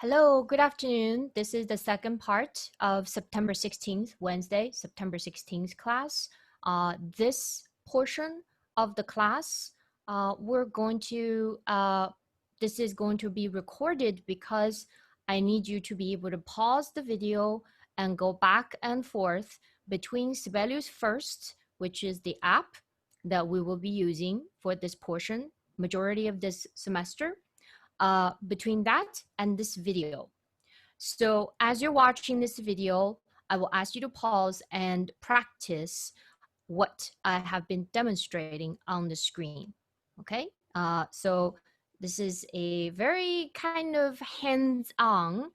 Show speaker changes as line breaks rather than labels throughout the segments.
Hello, good afternoon. This is the second part of September 16th, Wednesday, September 16th class. This portion of the class, this is going to be recorded because I need you to be able to pause the video and go back and forth between Sibelius First, which is the app that we will be using for this portion, majority of this semester. Between that and this video. So as you're watching this video, I will ask you to pause and practice what I have been demonstrating on the screen. Okay, so this is a very kind of hands-on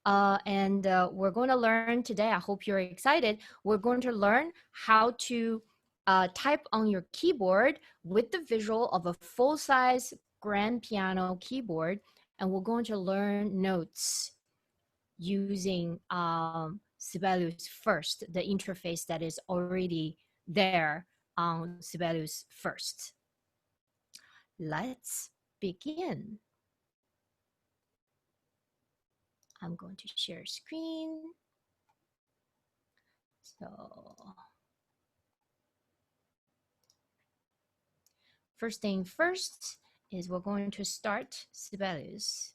and we're going to learn today. I hope you're excited. We're going to learn how to type on your keyboard with the visual of a full-size grand piano keyboard, and we're going to learn notes using Sibelius First, the interface that is already there on Sibelius First. Let's begin. I'm going to share screen. So first thing first is we're going to start Sibelius.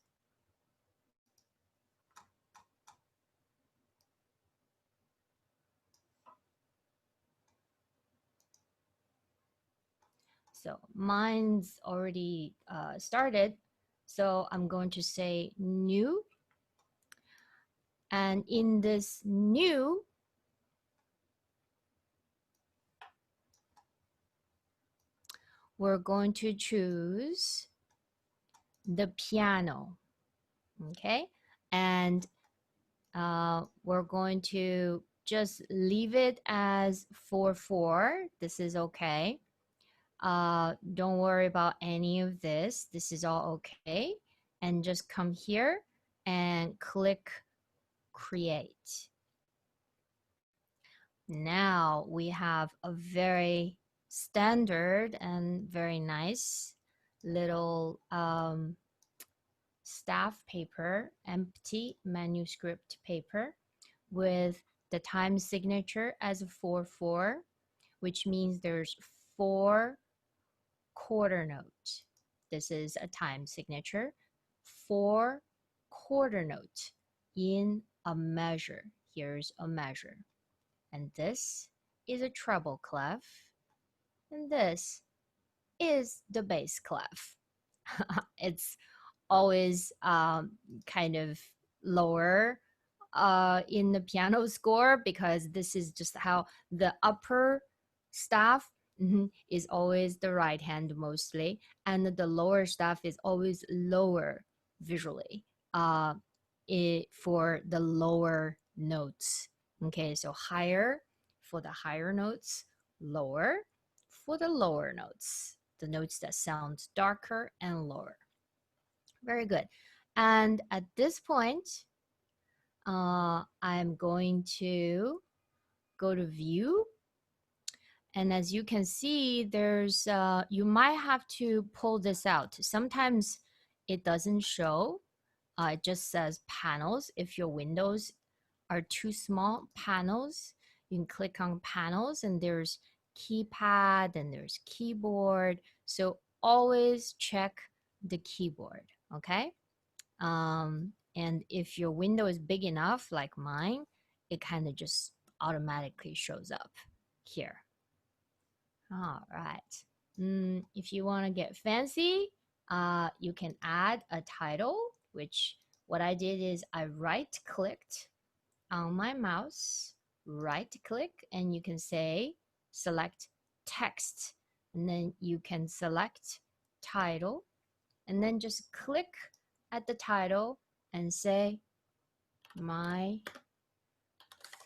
So mine's already started. So I'm going to say new. And in this new, we're going to choose the piano, okay? And we're going to just leave it as 4/4. This is okay. Don't worry about any of this. This is all okay. And just come here and click create. Now we have a very standard and very nice little staff paper, empty manuscript paper with the time signature as a 4/4, which means there's 4 quarter notes. This is a time signature. 4 quarter notes in a measure. Here's a measure. And this is a treble clef. And this is the bass clef. It's always kind of lower in the piano score because this is just how the upper staff is always the right hand mostly, and the lower staff is always lower visually for the lower notes. Okay, so higher for the higher notes, lower for the lower notes, the notes that sound darker and lower. Very good. And at this point, I'm going to go to view. And as you can see, there's, you might have to pull this out. Sometimes it doesn't show. It just says panels. If your windows are too small, panels, you can click on panels and there's keypad and there's keyboard. So always check the keyboard, okay? And if your window is big enough, like mine, it kind of just automatically shows up here. All right. If you want to get fancy, you can add a title, which what I did is I right-clicked on my mouse, right-click, and you can say select text, and then you can select title, and then just click at the title and say my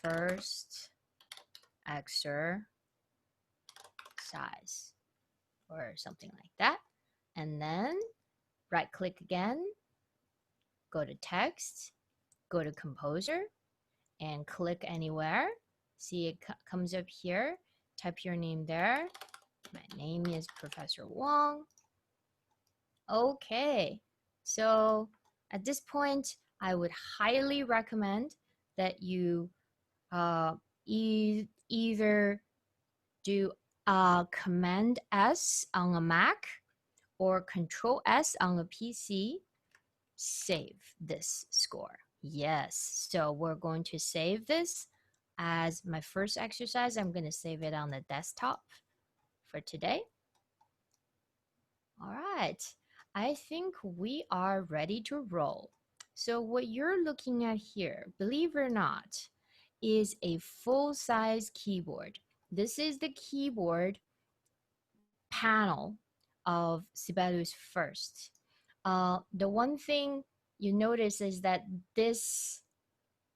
first exercise or something like that. And then right click again, go to text, go to composer and click anywhere. See, it comes up here. Type your name there. My name is Professor Wang. Okay, so at this point, I would highly recommend that you either do Command S on a Mac or Control S on a PC. Save this score. Yes, so we're going to save this as my first exercise. I'm going to save it on the desktop for today. All right, I think we are ready to roll. So what you're looking at here, believe it or not, is a full-size keyboard. This is the keyboard panel of Sibelius first. The one thing you notice is that this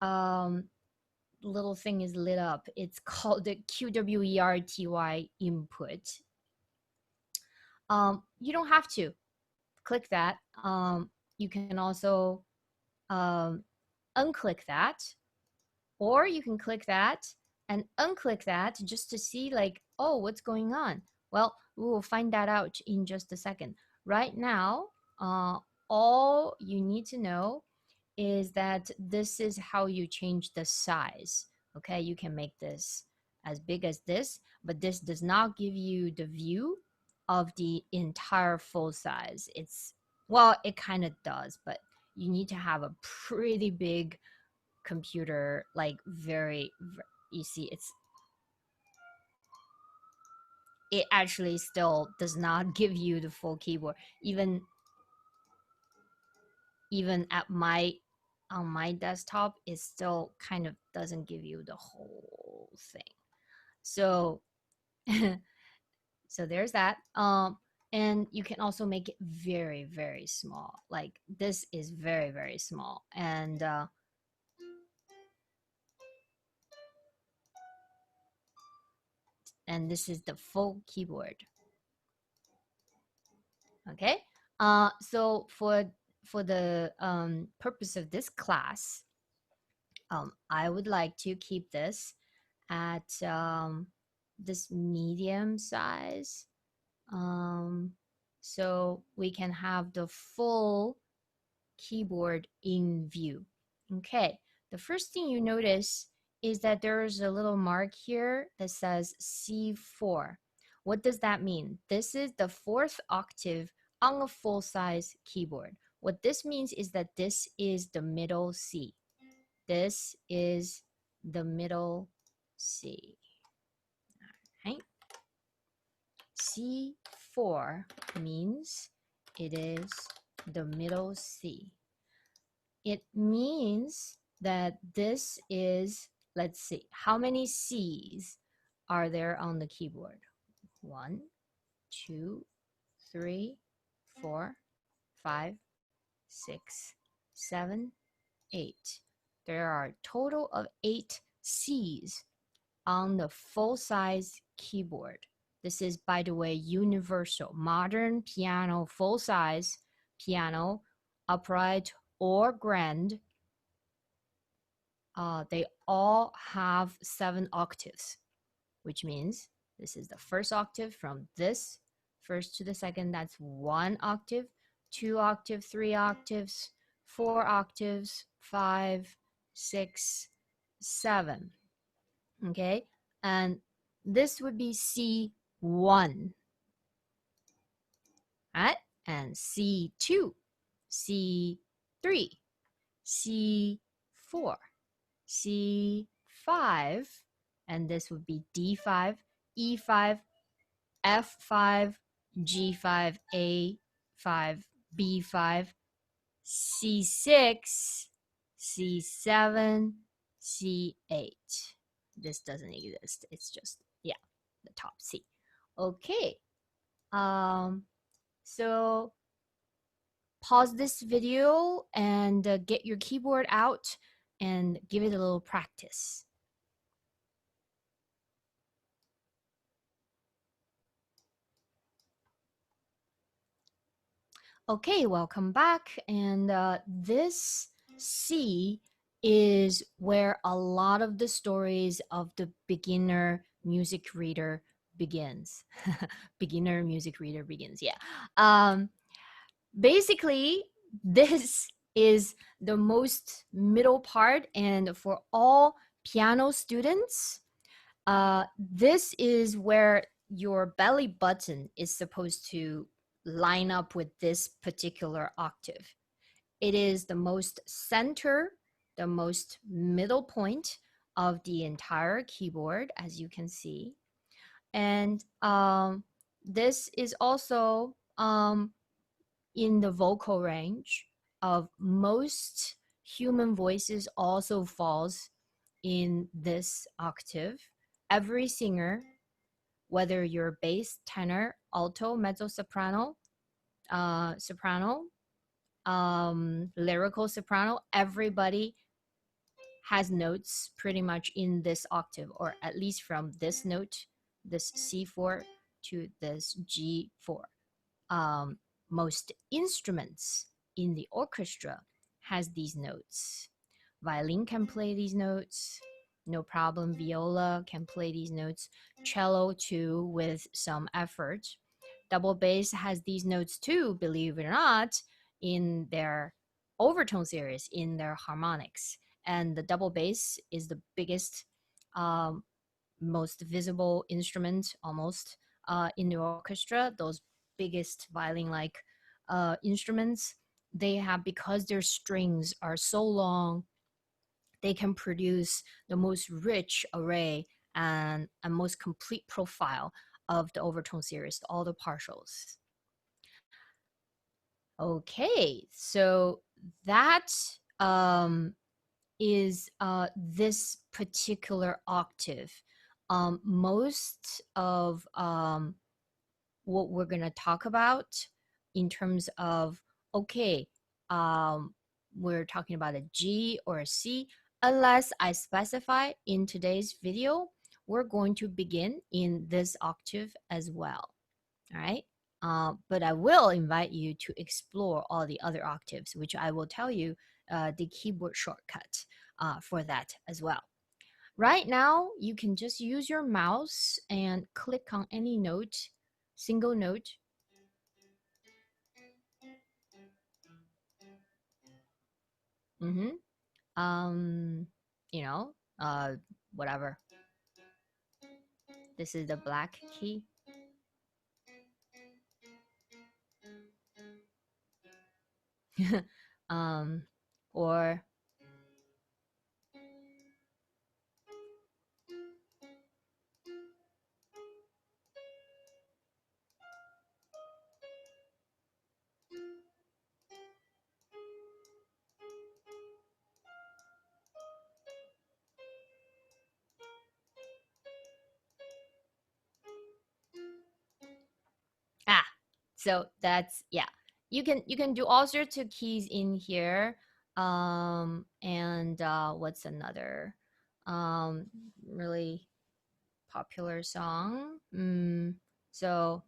little thing is lit up. It's called the QWERTY input. You don't have to click that. You can also unclick that, or you can click that and unclick that just to see like, oh, what's going on? Well, we will find that out in just a second. Right now, all you need to know is that this is how you change the size. Okay, you can make this as big as this, but this does not give you the view of the entire full size. It's, well, it kind of does, but you need to have a pretty big computer, like you see, it actually still does not give you the full keyboard. Even at on my desktop, it still kind of doesn't give you the whole thing. So so there's that. And you can also make it very, very small. Like this is very, very small. And this is the full keyboard. Okay. So for the purpose of this class, I would like to keep this at this medium size, so we can have the full keyboard in view. Okay, the first thing you notice is that there is a little mark here that says C4. What does that mean? This is the fourth octave on a full-size keyboard. What this means is that this is the middle C. This is the middle C. All right. C4 means it is the middle C. It means that this is, let's see, how many C's are there on the keyboard? 1, 2, 3, 4, 5, 6, 7, 8. There are a total of 8 C's on the full-size keyboard. This is, by the way, universal. Modern piano, full-size piano, upright or grand, they all have 7 octaves, which means this is the first octave from this first to the second. That's 1 octave, 2 octave, 3 octaves, 4 octaves, 5, 6, 7. Okay, and this would be C1, right? And C2, C3, C4, C5, and this would be D5, E5, F5, G5, A5, B5, C6, C7, C8. This doesn't exist. It's just, yeah, the top C. Okay. So pause this video and get your keyboard out and give it a little practice. Okay, welcome back. And this C is where a lot of the stories of the beginner music reader begins. Beginner music reader begins, yeah. Basically, this is the most middle part, and for all piano students, this is where your belly button is supposed to line up with this particular octave. It is the most center, the most middle point of the entire keyboard, as you can see. And this is also in the vocal range of most human voices, also falls in this octave. Every singer, whether you're bass, tenor, alto, mezzo soprano, soprano, lyrical soprano, everybody has notes pretty much in this octave, or at least from this note, this C4 to this G4. Um, most instruments in the orchestra has these notes. Violin can play these notes, no problem. Viola can play these notes. Cello too, with some effort. Double bass has these notes too, believe it or not, in their overtone series, in their harmonics. And the double bass is the biggest, most visible instrument almost in the orchestra. Those biggest violin like instruments, they have, because their strings are so long, they can produce the most rich array and most complete profile of the overtone series, all the partials. Okay, so that is this particular octave. Most of what we're going to talk about in terms of, okay, um, we're talking about a G or a C, unless I specify in today's video, we're going to begin in this octave as well. All right. But I will invite you to explore all the other octaves, which I will tell you the keyboard shortcut for that as well. Right now, you can just use your mouse and click on any note, single note. Mm-hmm. Um, you know, whatever. This is the black key. um, or ah, so that's, yeah. You can do all sorts of keys in here. And what's another really popular song? So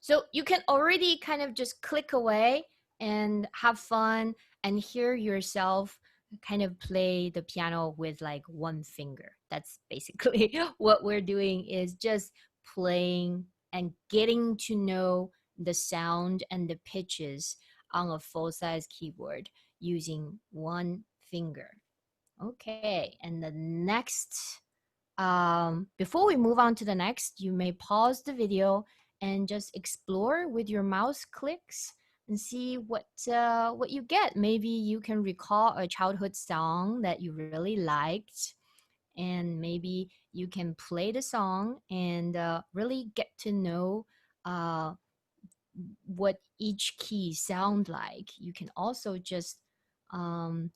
So you can already kind of just click away and have fun and hear yourself kind of play the piano with like one finger. That's basically what we're doing, is just playing and getting to know the sound and the pitches on a full-size keyboard using one finger. Okay, and the next before we move on to the next, you may pause the video and just explore with your mouse clicks and see what you get. Maybe you can recall a childhood song that you really liked, and maybe you can play the song and really get to know uh, what each key sound like. You can also just um,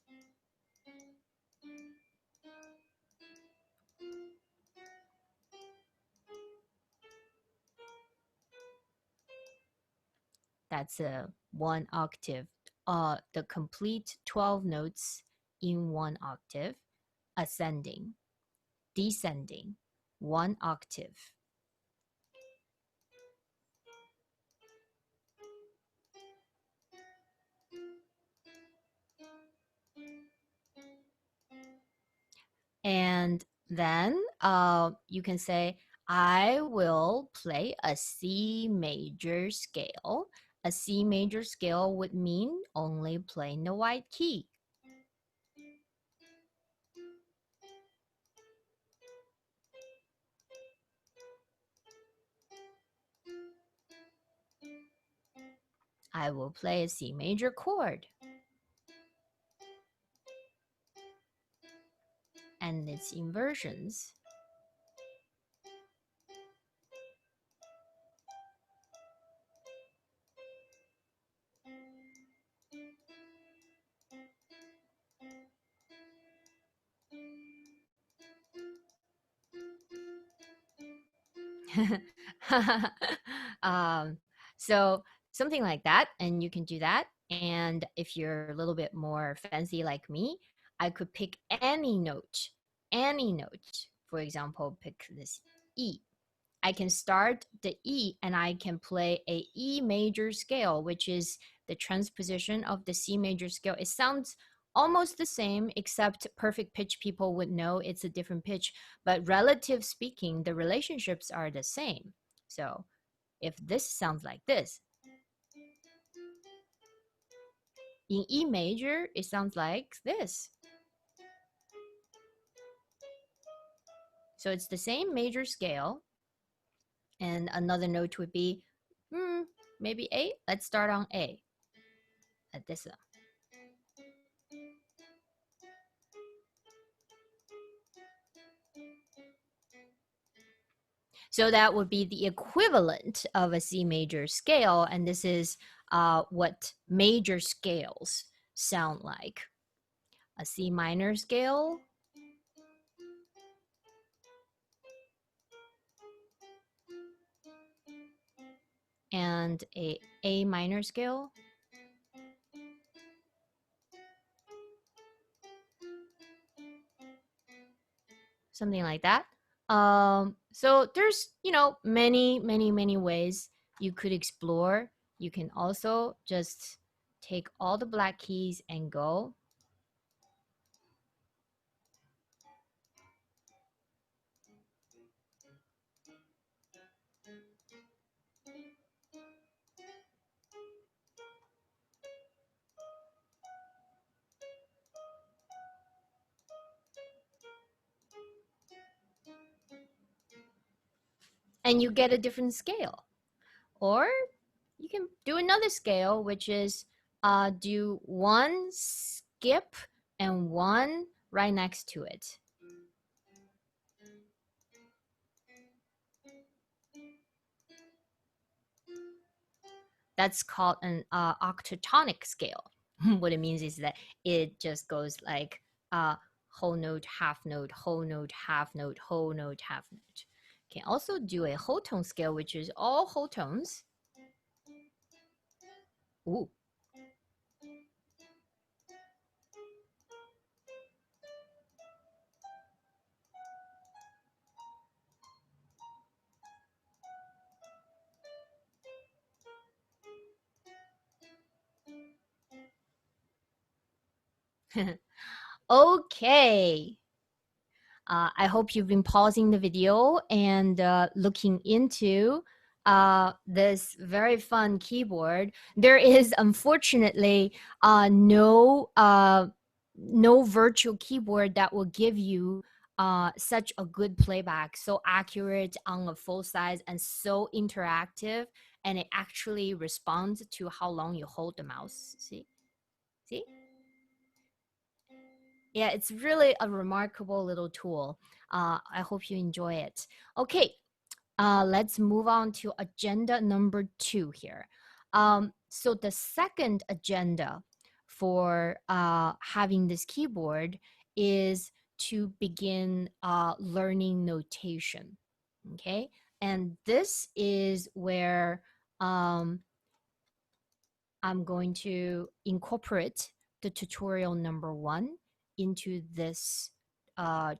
that's a one octave. The complete 12 notes in one octave, ascending, descending, one octave. And then you can say, I will play a C major scale. A C major scale would mean only playing the white key. I will play a C major chord. And its inversions. um, so something like that, and you can do that. And if you're a little bit more fancy like me, I could pick any note, any note. For example, pick this E. I can start the E and I can play a E major scale, which is the transposition of the C major scale. It sounds almost the same, except perfect pitch people would know it's a different pitch. But relative speaking, the relationships are the same. So if this sounds like this, in E major, it sounds like this. So it's the same major scale. And another note would be maybe A. Let's start on A at this one. So that would be the equivalent of a C major scale, and this is what major scales sound like. A C minor scale, and a A minor scale. Something like that. So there's, many ways you could explore. You can also just take all the black keys and go. And you get a different scale. Or you can do another scale, which is do one skip and one right next to it. That's called an octatonic scale. What it means is that it just goes like whole note, half note, whole note, half note, whole note, half note. Can also do a whole tone scale, which is all whole tones. Ooh. Okay. I hope you've been pausing the video and looking into this very fun keyboard. There is unfortunately no virtual keyboard that will give you such a good playback, so accurate on a full size and so interactive, and it actually responds to how long you hold the mouse. See? Yeah, it's really a remarkable little tool. I hope you enjoy it. Okay, let's move on to agenda number 2 here. So the second agenda for having this keyboard is to begin learning notation. Okay, and this is where I'm going to incorporate the tutorial number 1 into this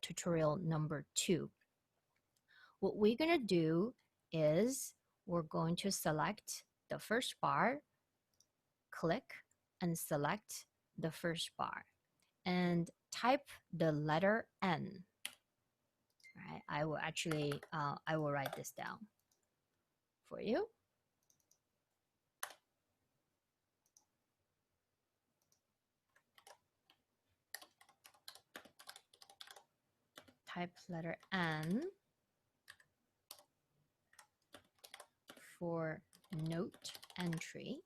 tutorial number 2. What we're going to do is we're going to select the first bar, click and select the first bar, and type the letter N. I will actually, I will write this down for you. Type letter N for note entry.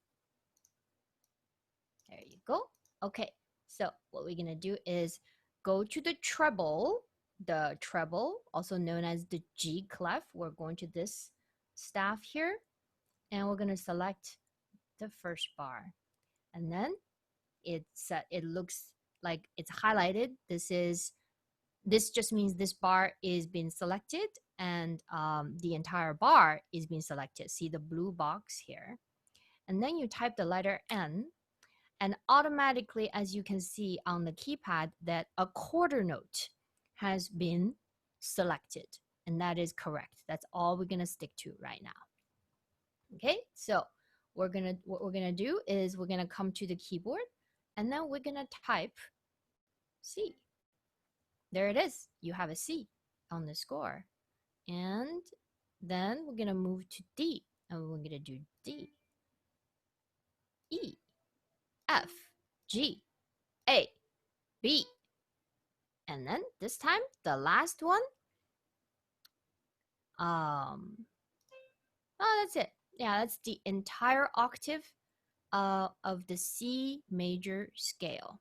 There you go. Okay, so what we're gonna do is go to the treble, also known as the G clef. We're going to this staff here, and we're gonna select the first bar, and then it looks like it's highlighted. This just means this bar is being selected, and the entire bar is being selected. See the blue box here, and then you type the letter N, and automatically, as you can see on the keypad, that a quarter note has been selected, and that is correct. That's all we're gonna stick to right now. Okay, so what we're gonna do is we're gonna come to the keyboard, and then we're gonna type C. There it is. You have a C on the score, and then we're gonna move to D, and we're gonna do D, E, F, G, A, B. And then this time, the last one. Oh, that's it. Yeah, that's the entire octave of the C major scale.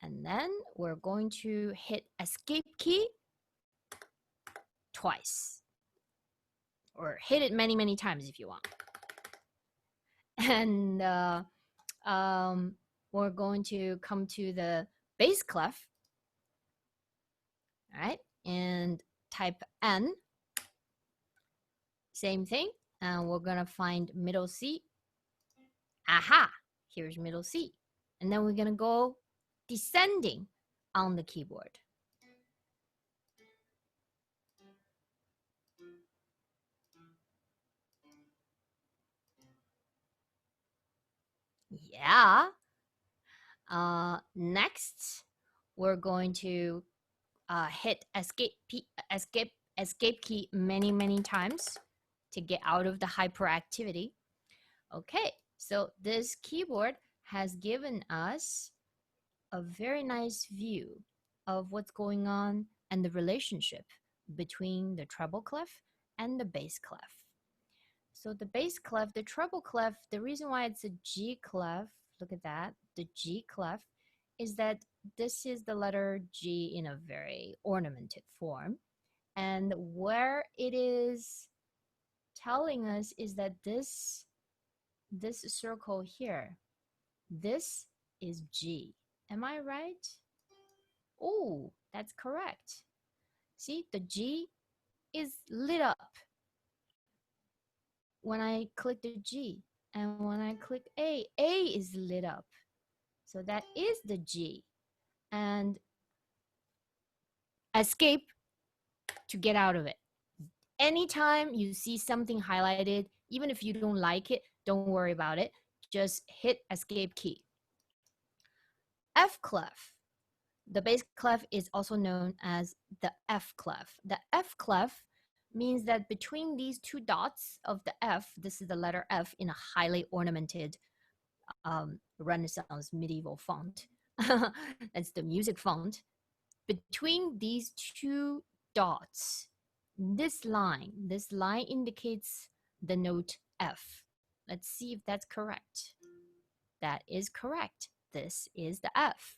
And then we're going to hit escape key twice. Or hit it many, many times if you want. And we're going to come to the bass clef. All right, and type N. Same thing, and we're gonna find middle C. Aha, here's middle C. And then we're gonna go descending on the keyboard. Yeah. Next, we're going to hit escape key many, many times to get out of the hyperactivity. Okay, so this keyboard has given us a very nice view of what's going on and the relationship between the treble clef and the bass clef. So the bass clef, the treble clef, the reason why it's a G clef, look at that, the G clef, is that this is the letter G in a very ornamented form. And where it is telling us is that this circle here, this is G. Am I right? Oh, that's correct. See, the G is lit up when I click the G. And when I click A is lit up. So that is the G. And escape to get out of it. Anytime you see something highlighted, even if you don't like it, don't worry about it. Just hit escape key. F clef. The bass clef is also known as the F clef. The F clef means that between these two dots of the F, this is the letter F in a highly ornamented Renaissance medieval font. That's the music font. Between these two dots, this line indicates the note F. Let's see if that's correct. That is correct. This is the F.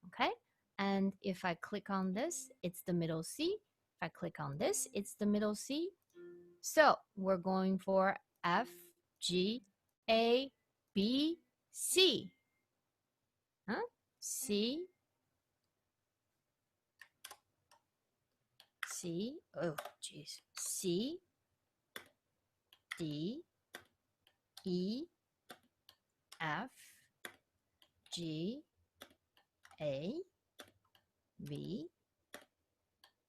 Okay? And if I click on this, it's the middle C. If I click on this, it's the middle C. So we're going for F, G, A, B, C. Huh? C, C, oh geez, C, D, E, F, G, A, B,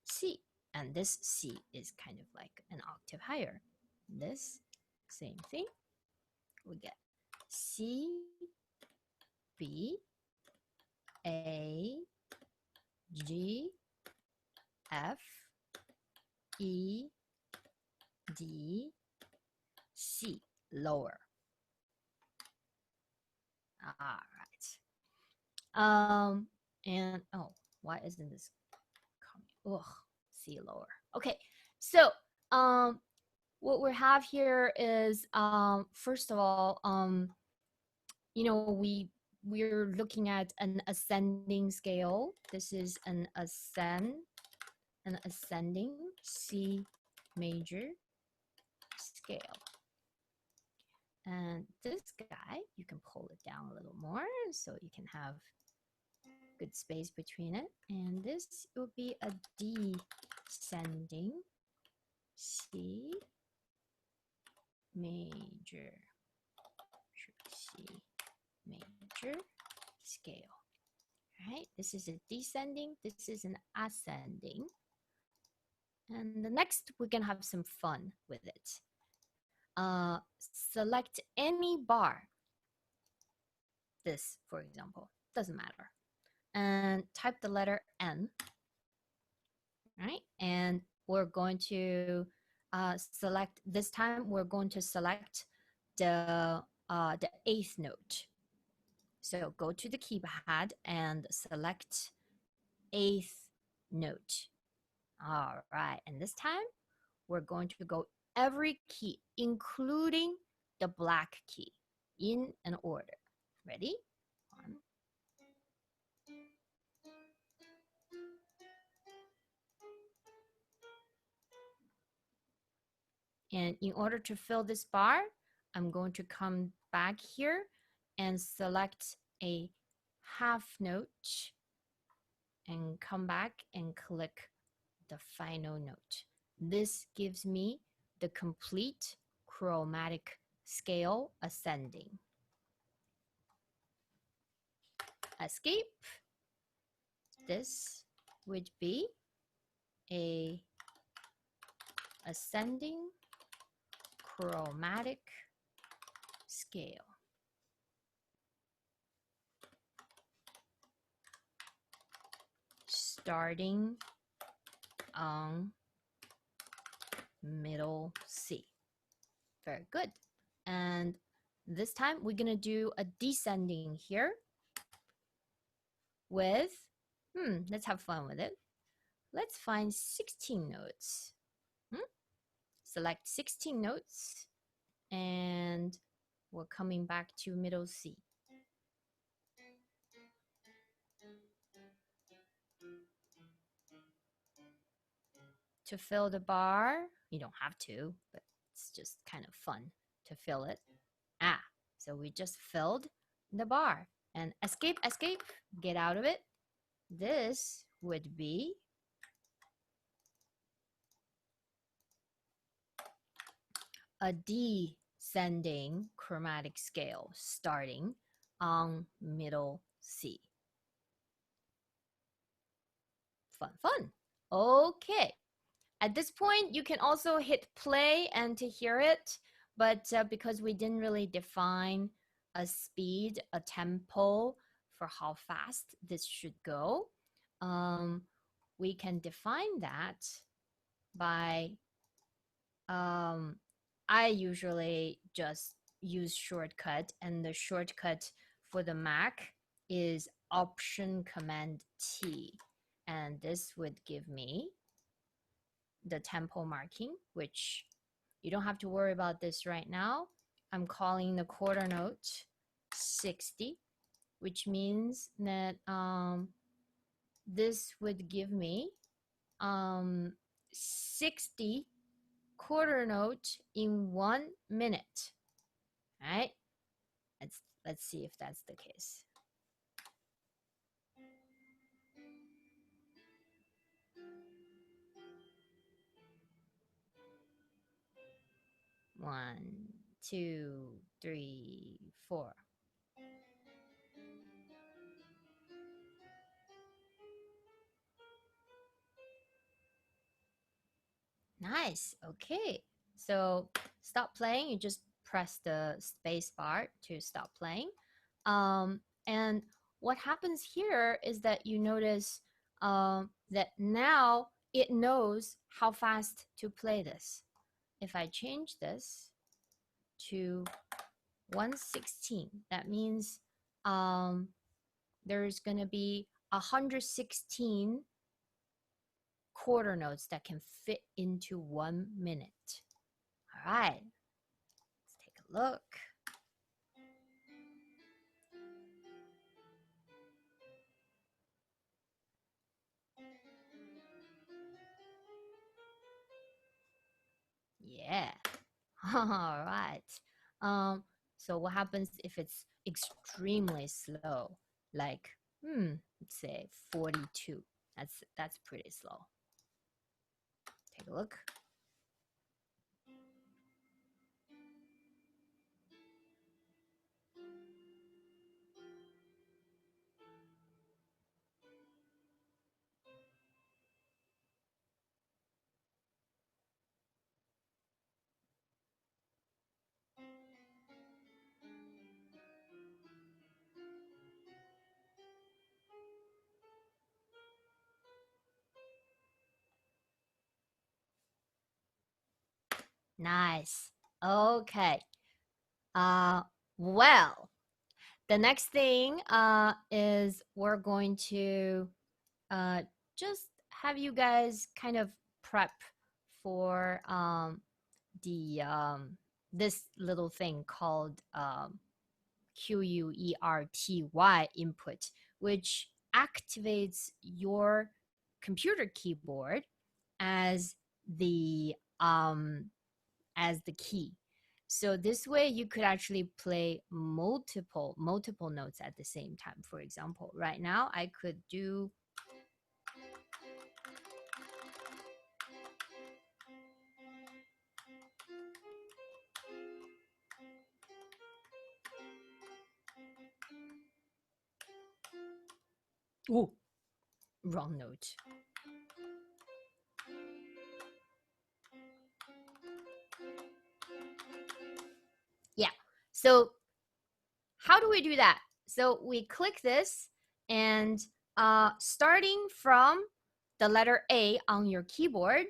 C. And this C is kind of like an octave higher. This, same thing. We get C, B, A, G, F, lower. All right. And oh, why isn't this coming? Ugh, C lower. Okay, so what we have here is first of all, you know, we're looking at an ascending scale. This is an ascending C major scale. And this guy, you can pull it down a little more so you can have good space between it. And this will be a descending C major, C major scale. Right? This is a descending, this is an ascending. And the next, we're gonna have some fun with it. Select any bar. This, for example, doesn't matter. And type the letter N. Right? And we're going to select, this time we're going to select the 8th note. So go to the keypad and select 8th note. All right, and this time we're going to go every key, including the black key, in an order. Ready? 1. And in order to fill this bar, I'm going to come back here and select a half note and come back and click the final note. This gives me the complete chromatic scale ascending. Escape. This would be a ascending chromatic scale. Starting on middle C. Very good. And this time we're gonna do a descending here with, let's have fun with it. Let's find 16 notes. Select 16 notes and we're coming back to middle C. To fill the bar, you don't have to, but it's just kind of fun to fill it. So we just filled the bar. And escape, escape, get out of it. This would be a descending chromatic scale starting on middle C. Fun, fun. Okay. At this point, you can also hit play and to hear it, but because we didn't really define a speed, a tempo for how fast this should go, we can define that by, I usually just use shortcut, and the shortcut for the Mac is Option Command T, and this would give me the tempo marking, which you don't have to worry about this right now. I'm calling the quarter note 60, which means that this would give me 60 quarter note in 1 minute. All right, let's see if that's the case. One, two, three, four. Nice. Okay. So stop playing. You just press the space bar to stop playing. And what happens here is that you notice that now it knows how fast to play this. If I change this to 116. That means there's going to be 116 quarter notes that can fit into 1 minute. All right, let's take a look. Yeah. All right. So what happens if it's extremely slow? Like, let's say 42. That's pretty slow. Take a look. Nice. Okay. Well, the next thing is we're going to just have you guys kind of prep for the this little thing called QWERTY input, which activates your computer keyboard as the key. So this way you could actually play multiple notes at the same time. For example, right now I could do ooh, wrong note. Yeah. So how do we do that? So we click this and starting from the letter A on your keyboard,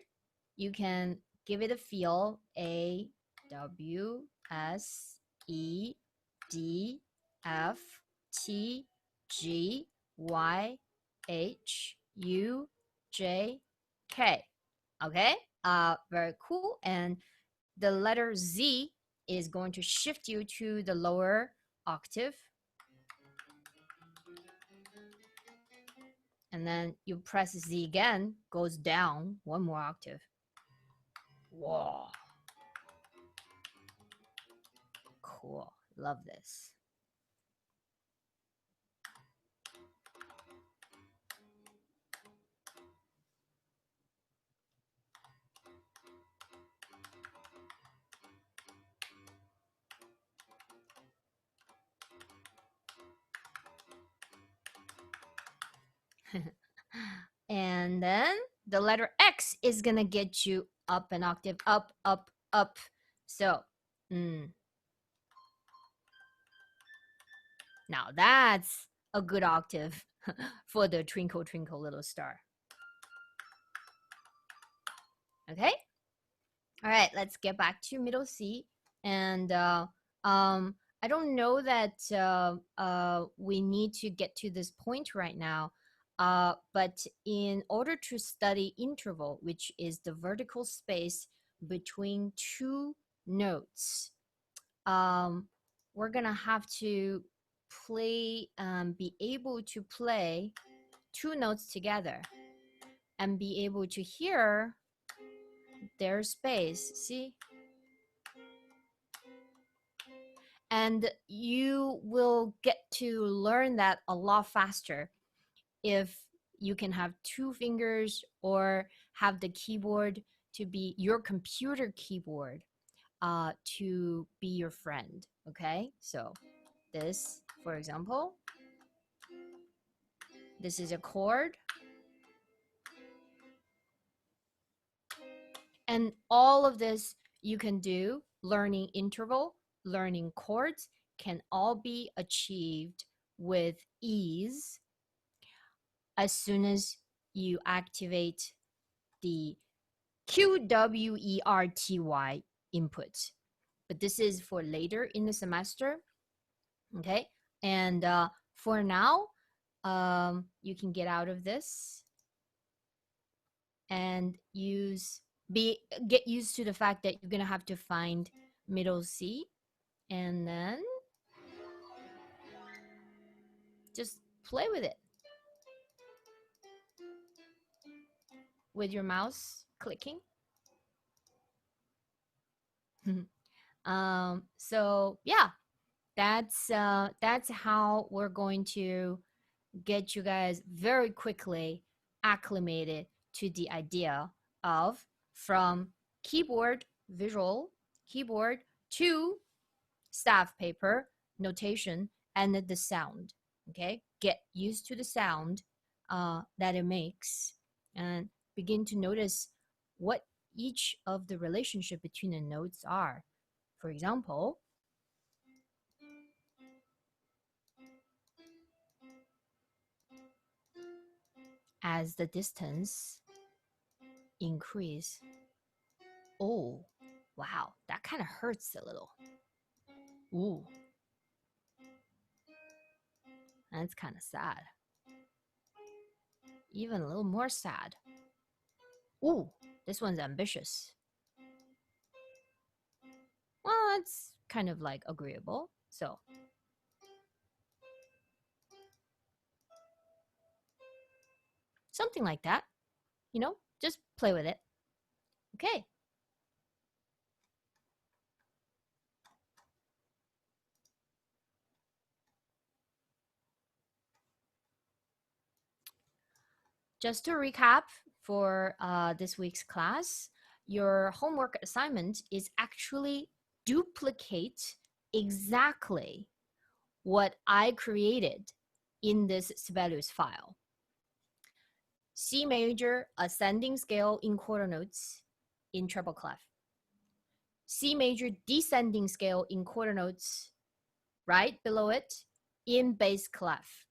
you can give it a feel. A, W, S, E, D, F, T, G, Y, H, U, J, K. Okay, very cool. And the letter Z is going to shift you to the lower octave. And then you press Z again, goes down one more octave. Whoa. Cool. Love this. And then the letter X is going to get you up an octave, up, up, up. So, now that's a good octave for the Twinkle, Twinkle, Little Star. Okay? All right, let's get back to middle C. And I don't know that we need to get to this point right now. But in order to study interval, which is the vertical space between two notes, we're gonna have to play, be able to play two notes together and be able to hear their space. See? And you will get to learn that a lot faster if you can have two fingers or have the keyboard to be your computer keyboard to be your friend. Okay, so this, for example, this is a chord, and all of this you can do. Learning interval, learning chords can all be achieved with ease as soon as you activate the QWERTY input. but this is for later in the semester. Okay, and for now, you can get out of this and get used to the fact that you're gonna have to find middle C, and then just play with it with your mouse clicking. So yeah, that's how we're going to get you guys very quickly acclimated to the idea of from keyboard visual keyboard to staff paper notation and the sound. Okay, get used to the sound that it makes and begin to notice what each of the relationship between the notes are. For example, as the distance increase, oh, wow, that kind of hurts a little. Ooh, that's kind of sad. Even a little more sad. Ooh, this one's ambitious. Well, it's kind of like agreeable. So, something like that. You know, just play with it. Okay. Just to recap for this week's class, your homework assignment is actually duplicate exactly what I created in this Sibelius file. C major ascending scale in quarter notes in treble clef. C major descending scale in quarter notes right below it in bass clef.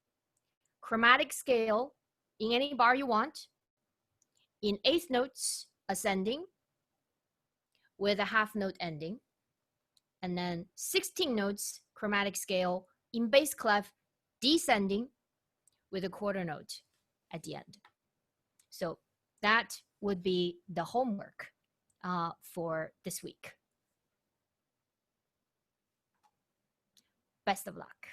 Chromatic scale in any bar you want, in eighth notes ascending with a half note ending, and then 16 notes chromatic scale in bass clef descending with a quarter note at the end. So that would be the homework for this week. Best of luck.